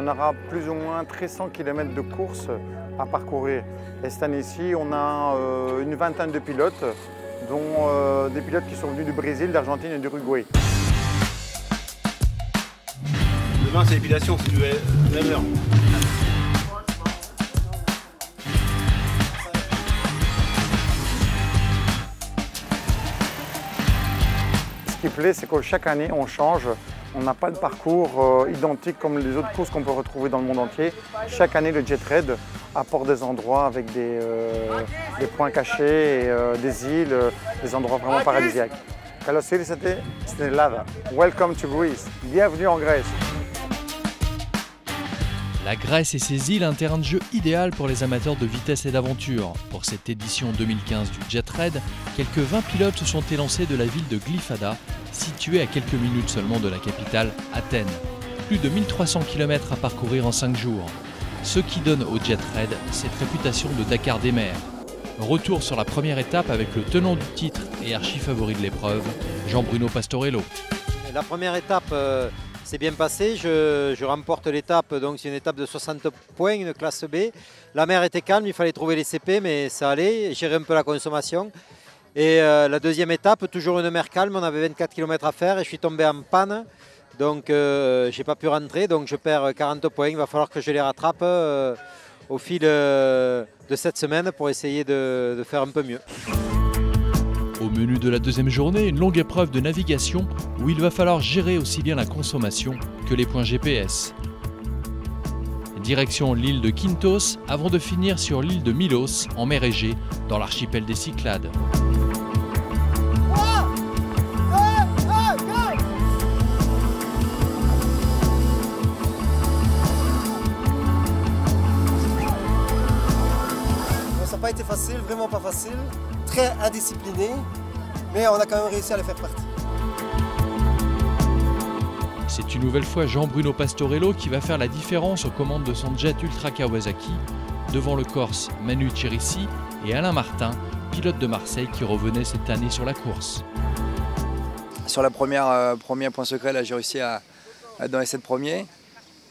on aura plus ou moins 300 km de course à parcourir. Et cette année-ci, on a une vingtaine de pilotes, dont des pilotes qui sont venus du Brésil, d'Argentine et d'Uruguay. Demain, c'est l'épilation, si tu veux, 9h. Ce qui plaît, c'est que chaque année, on change. On n'a pas de parcours identique comme les autres courses qu'on peut retrouver dans le monde entier. Chaque année, le Jet Raid apporte des endroits avec des points cachés, et, des îles, des endroits vraiment paradisiaques. Carlos Sainz, c'était Lava. Welcome to Greece. Bienvenue en Grèce. La Grèce et ses îles, un terrain de jeu idéal pour les amateurs de vitesse et d'aventure. Pour cette édition 2015 du Jet Raid, quelques 20 pilotes se sont élancés de la ville de Glyfada, située à quelques minutes seulement de la capitale, Athènes. Plus de 1300 km à parcourir en 5 jours. Ce qui donne au Jet Raid cette réputation de Dakar des mers. Retour sur la première étape avec le tenant du titre et archi-favori de l'épreuve, Jean-Bruno Pastorello. La première étape s'est bien passée, je remporte l'étape, donc c'est une étape de 60 points, une classe B. La mer était calme, il fallait trouver les CP, mais ça allait, gérer un peu la consommation. Et la deuxième étape, toujours une mer calme, on avait 24 km à faire et je suis tombé en panne. Donc je n'ai pas pu rentrer, donc je perds 40 points, il va falloir que je les rattrape au fil de cette semaine pour essayer de faire un peu mieux. Au menu de la deuxième journée, une longue épreuve de navigation où il va falloir gérer aussi bien la consommation que les points GPS. Direction l'île de Kintos avant de finir sur l'île de Milos en mer Égée dans l'archipel des Cyclades. Ça n'a pas été facile, vraiment pas facile, très indiscipliné, mais on a quand même réussi à le faire partie. C'est une nouvelle fois Jean-Bruno Pastorello qui va faire la différence aux commandes de son jet Ultra Kawasaki, devant le Corse Manu Cherissi et Alain Martin, pilote de Marseille qui revenait cette année sur la course. Sur la premier point secret, là, j'ai réussi à être dans les 7 premiers.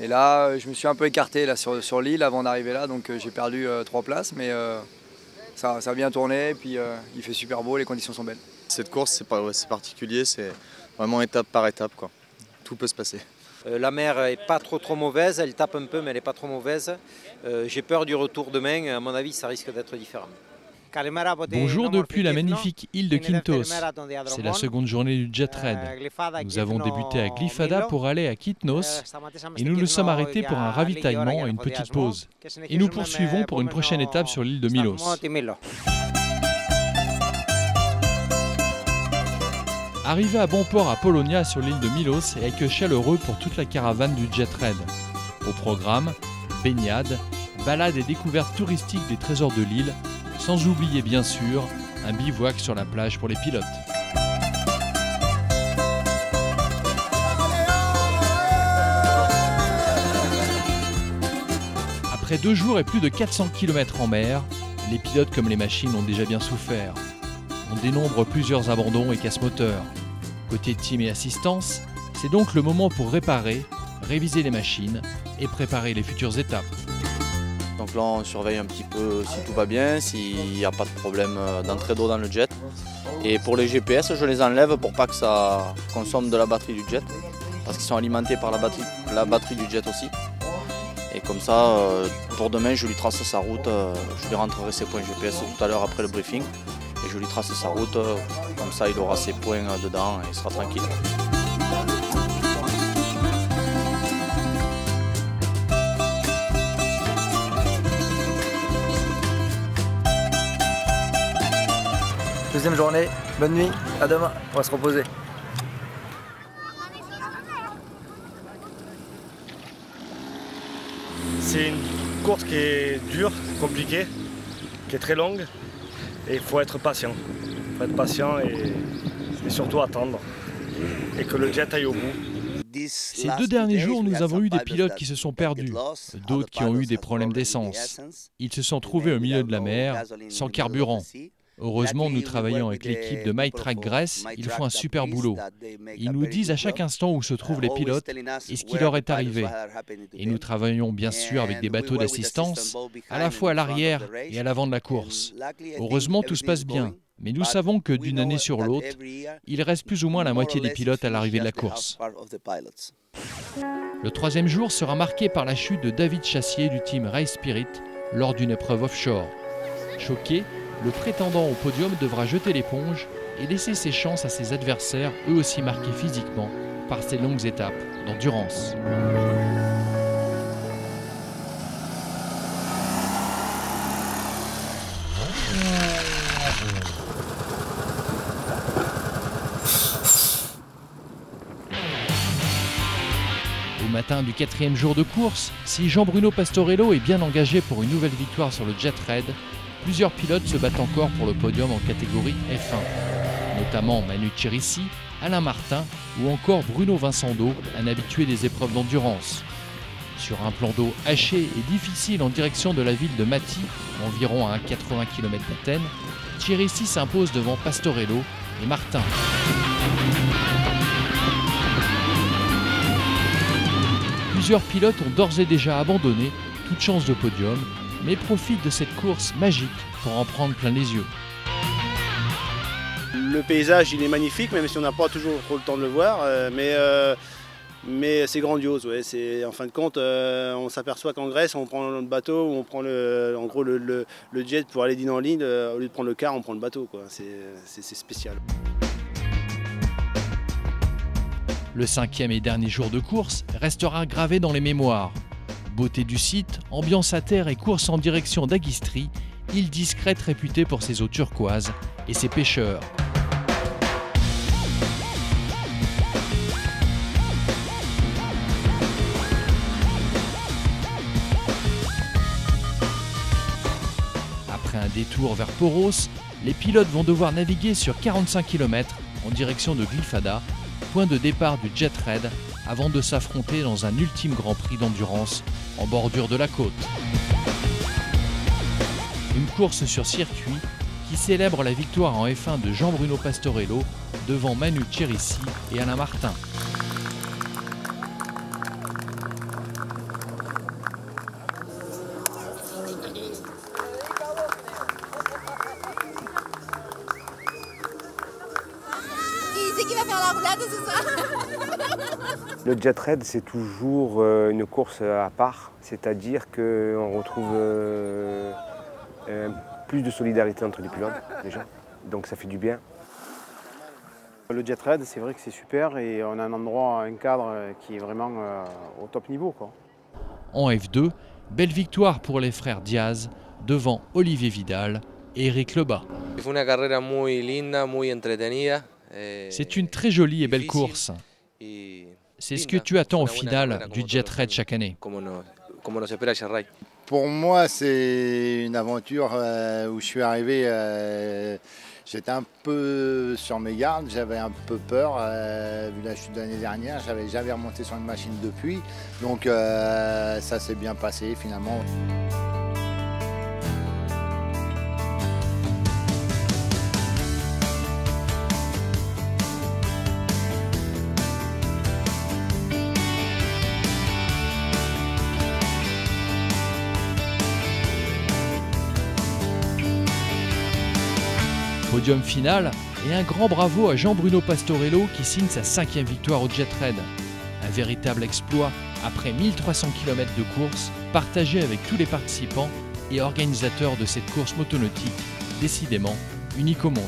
Et là, je me suis un peu écarté là, sur l'île avant d'arriver là, donc j'ai perdu 3 places, mais ça a bien tourné, et puis il fait super beau, les conditions sont belles. Cette course, c'est particulier, c'est vraiment étape par étape, quoi. Tout peut se passer. La mer n'est pas trop mauvaise, elle tape un peu, mais elle n'est pas trop mauvaise. J'ai peur du retour demain, à mon avis, ça risque d'être différent. Bonjour depuis la magnifique île de Kintos. C'est la seconde journée du Jet Raid. Nous avons débuté à Glyfada pour aller à Kitnos et nous nous sommes arrêtés pour un ravitaillement et une petite pause. Et nous poursuivons pour une prochaine étape sur l'île de Milos. Arrivé à bon port à Polonia sur l'île de Milos et accueil chaleureux pour toute la caravane du Jet Raid. Au programme, baignade, balades et découvertes touristiques des trésors de l'île, sans oublier bien sûr un bivouac sur la plage pour les pilotes. Après 2 jours et plus de 400 km en mer, les pilotes comme les machines ont déjà bien souffert. On dénombre plusieurs abandons et casse-moteurs. Côté team et assistance, c'est donc le moment pour réparer, réviser les machines et préparer les futures étapes. Donc là, on surveille un petit peu si tout va bien, s'il n'y a pas de problème d'entrée d'eau dans le jet. Et pour les GPS, je les enlève pour pas que ça consomme de la batterie du jet, parce qu'ils sont alimentés par la batterie du jet aussi. Et comme ça, pour demain, je lui trace sa route, je lui rentrerai ses points GPS tout à l'heure après le briefing. Et je lui trace sa route, comme ça il aura ses points dedans et il sera tranquille. Deuxième journée, bonne nuit, à demain, on va se reposer. C'est une course qui est dure, compliquée, qui est très longue. Et il faut être patient. Il faut être patient et surtout attendre. Et que le jet aille au bout. Ces 2 derniers jours, nous avons eu des pilotes qui se sont perdus, d'autres qui ont eu des problèmes d'essence. Ils se sont trouvés au milieu de la mer, sans carburant. Heureusement, nous travaillons avec l'équipe de MyTrack Grèce, ils font un super boulot. Ils nous disent à chaque instant où se trouvent les pilotes et ce qui leur est arrivé. Et nous travaillons bien sûr avec des bateaux d'assistance, à la fois à l'arrière et à l'avant de la course. Heureusement, tout se passe bien, mais nous savons que d'une année sur l'autre, il reste plus ou moins la moitié des pilotes à l'arrivée de la course. Le troisième jour sera marqué par la chute de David Chassier du team Race Spirit lors d'une épreuve offshore. Choqué, le prétendant au podium devra jeter l'éponge et laisser ses chances à ses adversaires, eux aussi marqués physiquement par ces longues étapes d'endurance. Au matin du quatrième jour de course, si Jean-Bruno Pastorello est bien engagé pour une nouvelle victoire sur le Jet Red, plusieurs pilotes se battent encore pour le podium en catégorie F1, notamment Manu Chirissi, Alain Martin ou encore Bruno Vincendo, un habitué des épreuves d'endurance. Sur un plan d'eau haché et difficile en direction de la ville de Mati, environ à 80 km d'Athènes, Chirissi s'impose devant Pastorello et Martin. Plusieurs pilotes ont d'ores et déjà abandonné toute chance de podium, mais profitent de cette course magique pour en prendre plein les yeux. Le paysage il est magnifique, même si on n'a pas toujours trop le temps de le voir, mais c'est grandiose. Ouais. En fin de compte, on s'aperçoit qu'en Grèce, on prend le bateau, on prend en gros le jet pour aller dîner en ligne, au lieu de prendre le car, on prend le bateau. C'est spécial. Le cinquième et dernier jour de course restera gravé dans les mémoires. Beauté du site, ambiance à terre et course en direction d'Agistri, île discrète réputée pour ses eaux turquoises et ses pêcheurs. Après un détour vers Poros, les pilotes vont devoir naviguer sur 45 km en direction de Glyfada, point de départ du Jet Red, avant de s'affronter dans un ultime Grand Prix d'endurance en bordure de la côte. Une course sur circuit qui célèbre la victoire en F1 de Jean-Bruno Pastorello devant Manu Chirissi et Alain Martin. Qui va faire la roulade ce soir? Le Jet Red, c'est toujours une course à part, c'est-à-dire qu'on retrouve plus de solidarité entre les pilotes déjà, donc ça fait du bien. Le Jet Red, c'est vrai que c'est super et on a un endroit, un cadre qui est vraiment au top niveau, quoi. En F2, belle victoire pour les frères Diaz devant Olivier Vidal et Eric Lebas. C'est une très jolie et belle course. C'est ce que tu attends au final du Jet Red chaque année. Pour moi, c'est une aventure où je suis arrivé, j'étais un peu sur mes gardes, j'avais un peu peur, vu la chute de l'année dernière, j'avais jamais remonté sur une machine depuis, donc ça s'est bien passé finalement. Podium final et un grand bravo à Jean-Bruno Pastorello qui signe sa 5e victoire au Jet Red. Un véritable exploit après 1300 km de course partagé avec tous les participants et organisateurs de cette course motonautique, décidément unique au monde.